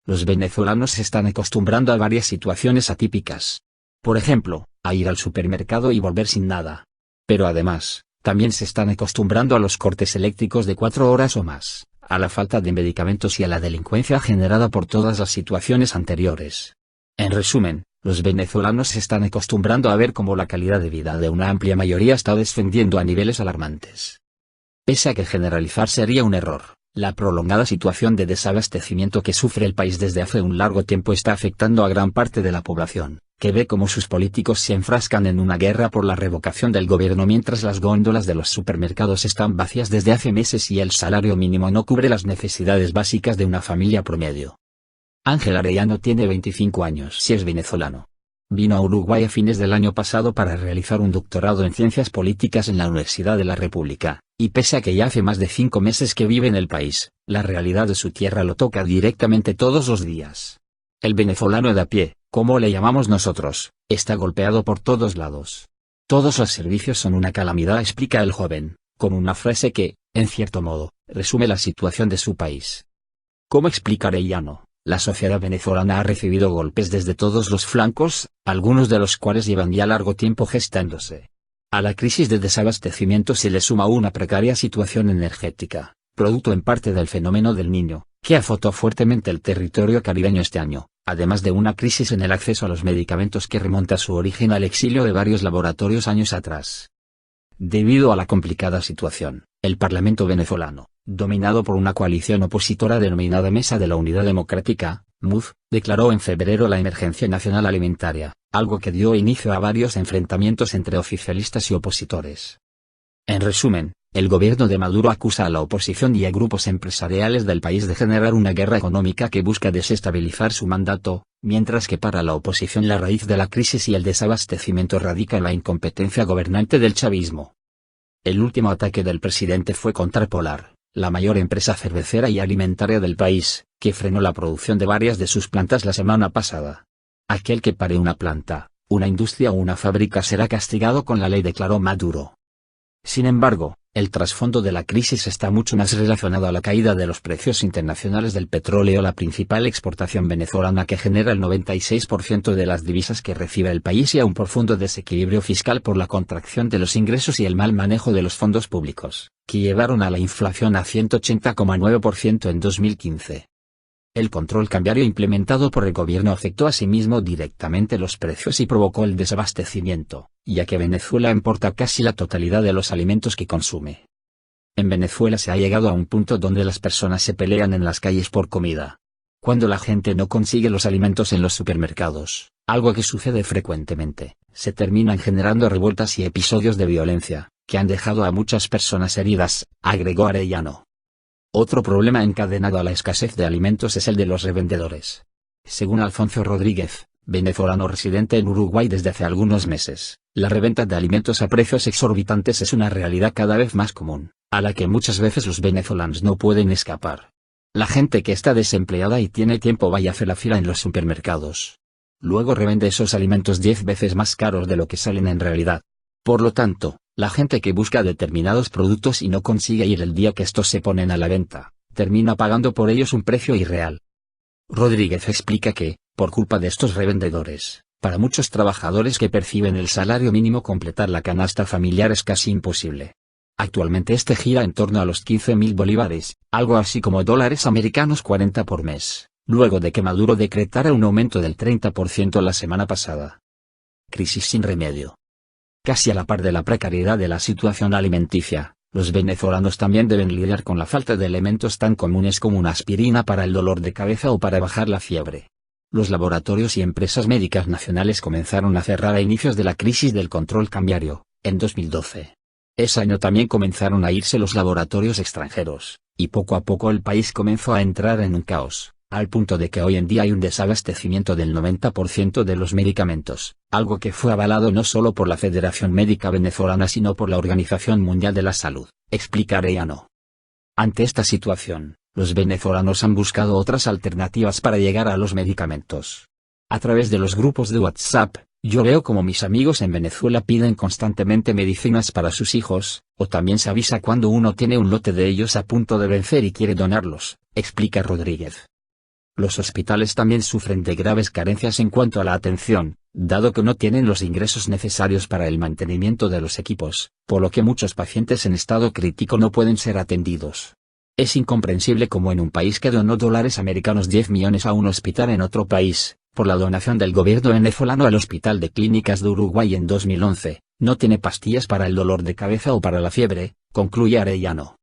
los venezolanos se están acostumbrando a varias situaciones atípicas. Por ejemplo, a ir al supermercado y volver sin nada. Pero además, también se están acostumbrando a los cortes eléctricos de 4 horas o más, a la falta de medicamentos y a la delincuencia generada por todas las situaciones anteriores. En resumen, los venezolanos se están acostumbrando a ver cómo la calidad de vida de una amplia mayoría está descendiendo a niveles alarmantes. Pese a que generalizar sería un error, la prolongada situación de desabastecimiento que sufre el país desde hace un largo tiempo está afectando a gran parte de la población, que ve cómo sus políticos se enfrascan en una guerra por la revocación del gobierno mientras las góndolas de los supermercados están vacías desde hace meses y el salario mínimo no cubre las necesidades básicas de una familia promedio. Ángel Arellano tiene 25 años y es venezolano. Vino a Uruguay a fines del año pasado para realizar un doctorado en Ciencias Políticas en la Universidad de la República, y pese a que ya hace más de 5 meses que vive en el país, la realidad de su tierra lo toca directamente todos los días. El venezolano de a pie, como le llamamos nosotros, está golpeado por todos lados. Todos los servicios son una calamidad, explica el joven, con una frase que, en cierto modo, resume la situación de su país. ¿Cómo explica Arellano? La sociedad venezolana ha recibido golpes desde todos los flancos, algunos de los cuales llevan ya largo tiempo gestándose. A la crisis de desabastecimiento se le suma una precaria situación energética, producto en parte del fenómeno del Niño, que azotó fuertemente el territorio caribeño este año, además de una crisis en el acceso a los medicamentos que remonta su origen al exilio de varios laboratorios años atrás. Debido a la complicada situación, el Parlamento venezolano, dominado por una coalición opositora denominada Mesa de la Unidad Democrática, MUD, declaró en febrero la emergencia nacional alimentaria, algo que dio inicio a varios enfrentamientos entre oficialistas y opositores. En resumen, el gobierno de Maduro acusa a la oposición y a grupos empresariales del país de generar una guerra económica que busca desestabilizar su mandato, mientras que para la oposición la raíz de la crisis y el desabastecimiento radica en la incompetencia gobernante del chavismo. El último ataque del presidente fue contra Polar, la mayor empresa cervecera y alimentaria del país, que frenó la producción de varias de sus plantas la semana pasada. Aquel que pare una planta, una industria o una fábrica será castigado con la ley, declaró Maduro. Sin embargo, el trasfondo de la crisis está mucho más relacionado a la caída de los precios internacionales del petróleo, la principal exportación venezolana que genera el 96% de las divisas que recibe el país, y a un profundo desequilibrio fiscal por la contracción de los ingresos y el mal manejo de los fondos públicos, que llevaron a la inflación a 180,9% en 2015. El control cambiario implementado por el gobierno afectó asimismo directamente los precios y provocó el desabastecimiento, ya que Venezuela importa casi la totalidad de los alimentos que consume. En Venezuela se ha llegado a un punto donde las personas se pelean en las calles por comida. Cuando la gente no consigue los alimentos en los supermercados, algo que sucede frecuentemente, se terminan generando revueltas y episodios de violencia, que han dejado a muchas personas heridas, agregó Arellano. Otro problema encadenado a la escasez de alimentos es el de los revendedores. Según Alfonso Rodríguez, venezolano residente en Uruguay desde hace algunos meses, la reventa de alimentos a precios exorbitantes es una realidad cada vez más común, a la que muchas veces los venezolanos no pueden escapar. La gente que está desempleada y tiene tiempo va y hace la fila en los supermercados. Luego revende esos alimentos 10 veces más caros de lo que salen en realidad. Por lo tanto, la gente que busca determinados productos y no consigue ir el día que estos se ponen a la venta, termina pagando por ellos un precio irreal. Rodríguez explica que, por culpa de estos revendedores, para muchos trabajadores que perciben el salario mínimo completar la canasta familiar es casi imposible. Actualmente este gira en torno a los 15.000 bolívares, algo así como dólares americanos 40 por mes, luego de que Maduro decretara un aumento del 30% la semana pasada. Crisis sin remedio. Casi a la par de la precariedad de la situación alimenticia, los venezolanos también deben lidiar con la falta de elementos tan comunes como una aspirina para el dolor de cabeza o para bajar la fiebre. Los laboratorios y empresas médicas nacionales comenzaron a cerrar a inicios de la crisis del control cambiario, en 2012. Ese año también comenzaron a irse los laboratorios extranjeros, y poco a poco el país comenzó a entrar en un caos, al punto de que hoy en día hay un desabastecimiento del 90% de los medicamentos, algo que fue avalado no solo por la Federación Médica Venezolana sino por la Organización Mundial de la Salud, explica Arellano. Ante esta situación, los venezolanos han buscado otras alternativas para llegar a los medicamentos. A través de los grupos de WhatsApp, yo veo como mis amigos en Venezuela piden constantemente medicinas para sus hijos, o también se avisa cuando uno tiene un lote de ellos a punto de vencer y quiere donarlos, explica Rodríguez. Los hospitales también sufren de graves carencias en cuanto a la atención, dado que no tienen los ingresos necesarios para el mantenimiento de los equipos, por lo que muchos pacientes en estado crítico no pueden ser atendidos. Es incomprensible cómo en un país que donó $10 millones a un hospital en otro país, por la donación del gobierno venezolano al Hospital de Clínicas de Uruguay en 2011, no tiene pastillas para el dolor de cabeza o para la fiebre, concluye Arellano.